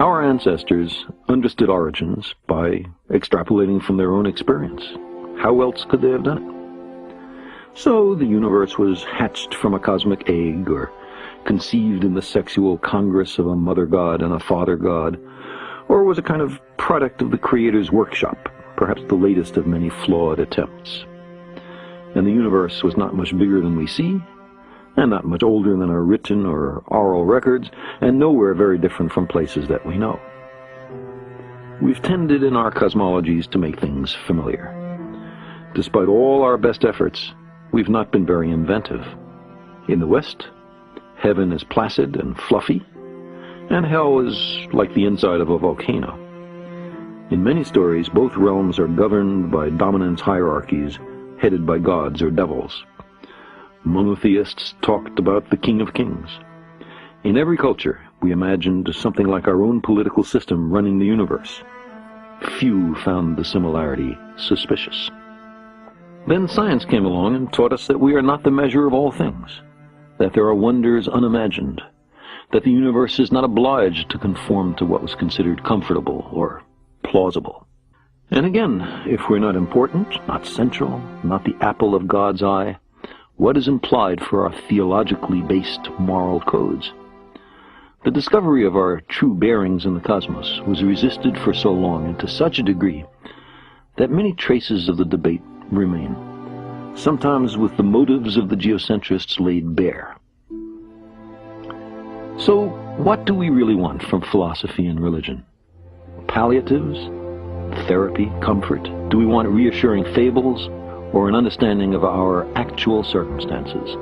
Our ancestors understood origins by extrapolating from their own experience. How else could they have done it? So the universe was hatched from a cosmic egg, or conceived in the sexual congress of a mother god and a father god, or was a kind of product of the Creator's workshop, perhaps the latest of many flawed attempts. And the universe was not much bigger than we see, and not much older than our written or oral records, and nowhere very different from places that we know. We've tended in our cosmologies to make things familiar. Despite all our best efforts, we've not been very inventive. In the West, heaven is placid and fluffy, and hell is like the inside of a volcano. In many stories, both realms are governed by dominance hierarchies headed by gods or devils. Monotheists talked about the King of Kings. In every culture, we imagined something like our own political system running the universe. Few found the similarity suspicious. Then science came along and taught us that we are not the measure of all things, that there are wonders unimagined, that the universe is not obliged to conform to what was considered comfortable or plausible. And again, if we're not important, not central, not the apple of God's eye, what is implied for our theologically based moral codes? The discovery of our true bearings in the cosmos was resisted for so long and to such a degree that many traces of the debate remain, sometimes with the motives of the geocentrists laid bare. So, what do we really want from philosophy and religion? Palliatives? Therapy? Comfort? Do we want reassuring fables, or an understanding of our actual circumstances?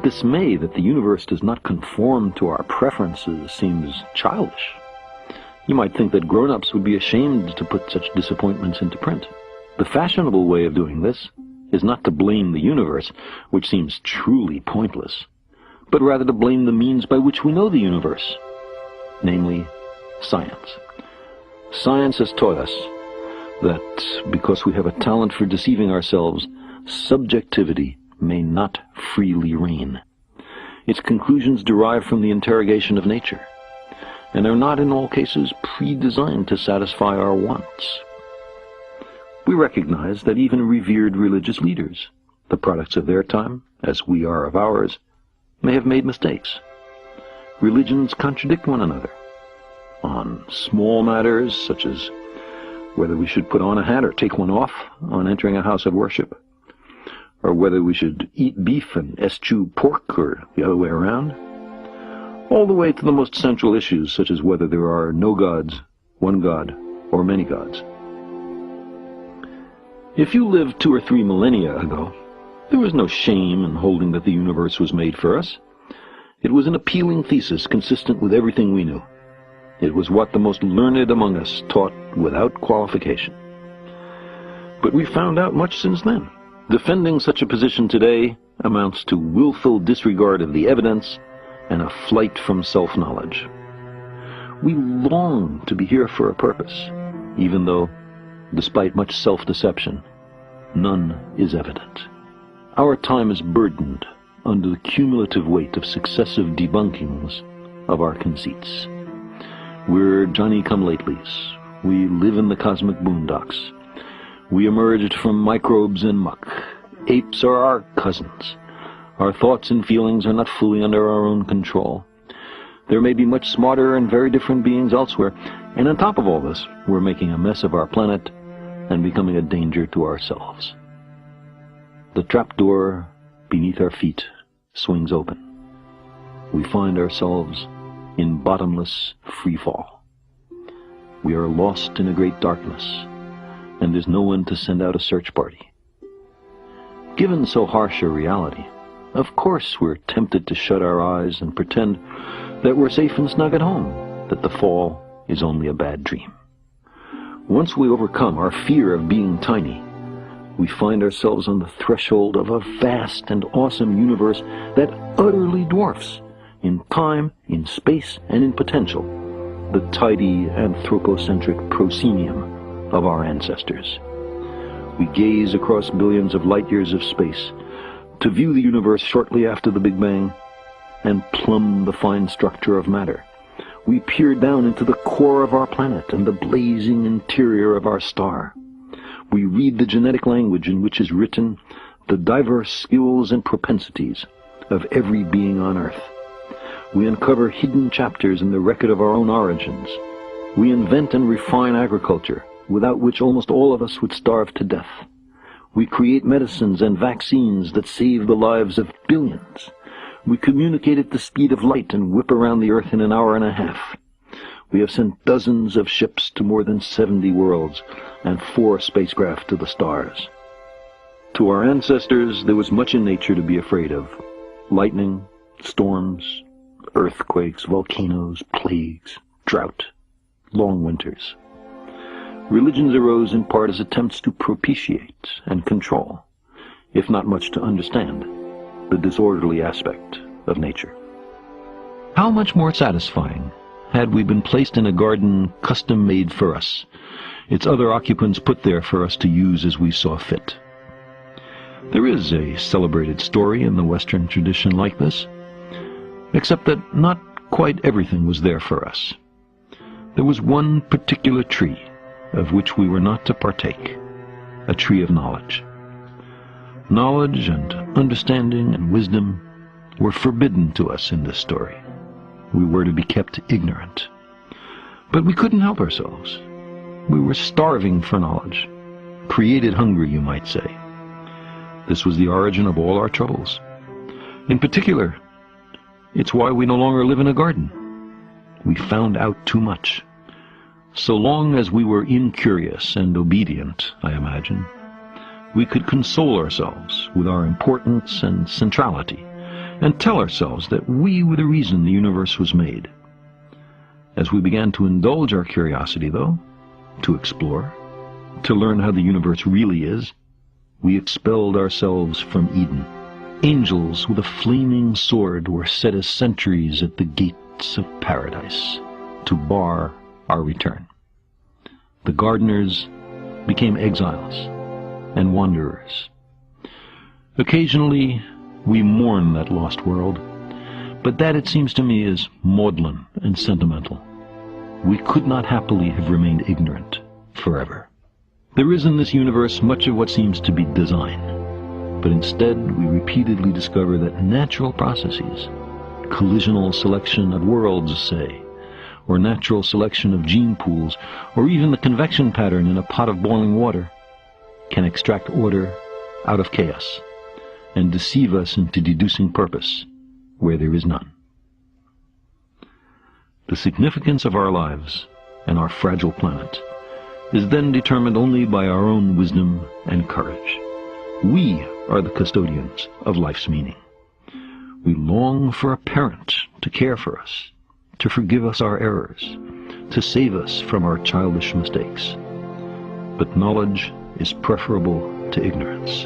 Dismay that the universe does not conform to our preferences seems childish. You might think that grown-ups would be ashamed to put such disappointments into print. The fashionable way of doing this is not to blame the universe, which seems truly pointless, but rather to blame the means by which we know the universe, namely, science. Science has taught us that because we have a talent for deceiving ourselves, subjectivity may not freely reign. Its conclusions derive from the interrogation of nature, and are not in all cases pre-designed to satisfy our wants. We recognize that even revered religious leaders, the products of their time, as we are of ours, may have made mistakes. Religions contradict one another on small matters such as whether we should put on a hat or take one off on entering a house of worship, or whether we should eat beef and eschew pork or the other way around, all the way to the most central issues such as whether there are no gods, one god, or many gods. If you lived 2 or 3 millennia ago, there was no shame in holding that the universe was made for us. It was an appealing thesis consistent with everything we knew. It was what the most learned among us taught without qualification. But we found out much since then. Defending such a position today amounts to willful disregard of the evidence and a flight from self-knowledge. We long to be here for a purpose, even though, despite much self-deception, none is evident. Our time is burdened under the cumulative weight of successive debunkings of our conceits. We're Johnny-come-latelys. We live in the cosmic boondocks. We emerged from microbes and muck. Apes are our cousins. Our thoughts and feelings are not fully under our own control. There may be much smarter and very different beings elsewhere, and on top of all this, we're making a mess of our planet and becoming a danger to ourselves. The trapdoor beneath our feet swings open. We find ourselves in bottomless freefall. We are lost in a great darkness, and there's no one to send out a search party. Given so harsh a reality, of course we're tempted to shut our eyes and pretend that we're safe and snug at home, that the fall is only a bad dream. Once we overcome our fear of being tiny, we find ourselves on the threshold of a vast and awesome universe that utterly dwarfs, in time, in space, and in potential, the tidy anthropocentric proscenium of our ancestors. We gaze across billions of light years of space to view the universe shortly after the Big Bang and plumb the fine structure of matter, We peer down into the core of our planet and the blazing interior of our star. We read the genetic language in which is written the diverse skills and propensities of every being on Earth. We uncover hidden chapters in the record of our own origins. We invent and refine agriculture, without which almost all of us would starve to death. We create medicines and vaccines that save the lives of billions. We communicate at the speed of light and whip around the Earth in an hour and a half. We have sent dozens of ships to more than 70 worlds and 4 spacecraft to the stars. To our ancestors, there was much in nature to be afraid of. Lightning, storms, earthquakes, volcanoes, plagues, drought, long winters. Religions arose in part as attempts to propitiate and control, if not much to understand, the disorderly aspect of nature. How much more satisfying had we been placed in a garden custom-made for us, its other occupants put there for us to use as we saw fit. There is a celebrated story in the Western tradition like this, except that not quite everything was there for us. There was one particular tree of which we were not to partake, a tree of knowledge. Knowledge and understanding and wisdom were forbidden to us in this story. We were to be kept ignorant. But we couldn't help ourselves. We were starving for knowledge, created hungry, you might say. This was the origin of all our troubles. In particular, it's why we no longer live in a garden. We found out too much. So long as we were incurious and obedient, I imagine, we could console ourselves with our importance and centrality, and tell ourselves that we were the reason the universe was made. As we began to indulge our curiosity, though, to explore, to learn how the universe really is, we expelled ourselves from Eden. Angels with a flaming sword were set as sentries at the gates of paradise to bar our return. The gardeners became exiles and wanderers. Occasionally we mourn that lost world, but that, it seems to me, is maudlin and sentimental. We could not happily have remained ignorant forever. There is in this universe much of what seems to be design, but instead we repeatedly discover that natural processes, collisional selection of worlds, say, or natural selection of gene pools, or even the convection pattern in a pot of boiling water, can extract order out of chaos and deceive us into deducing purpose where there is none. The significance of our lives and our fragile planet is then determined only by our own wisdom and courage. We are the custodians of life's meaning. We long for a parent to care for us, to forgive us our errors, to save us from our childish mistakes. But knowledge is preferable to ignorance.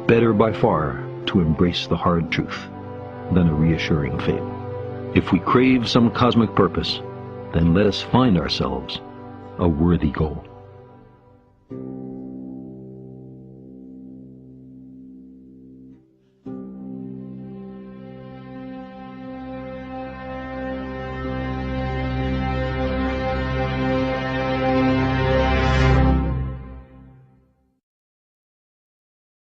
Better by far to embrace the hard truth than a reassuring fable. If we crave some cosmic purpose, then let us find ourselves a worthy goal.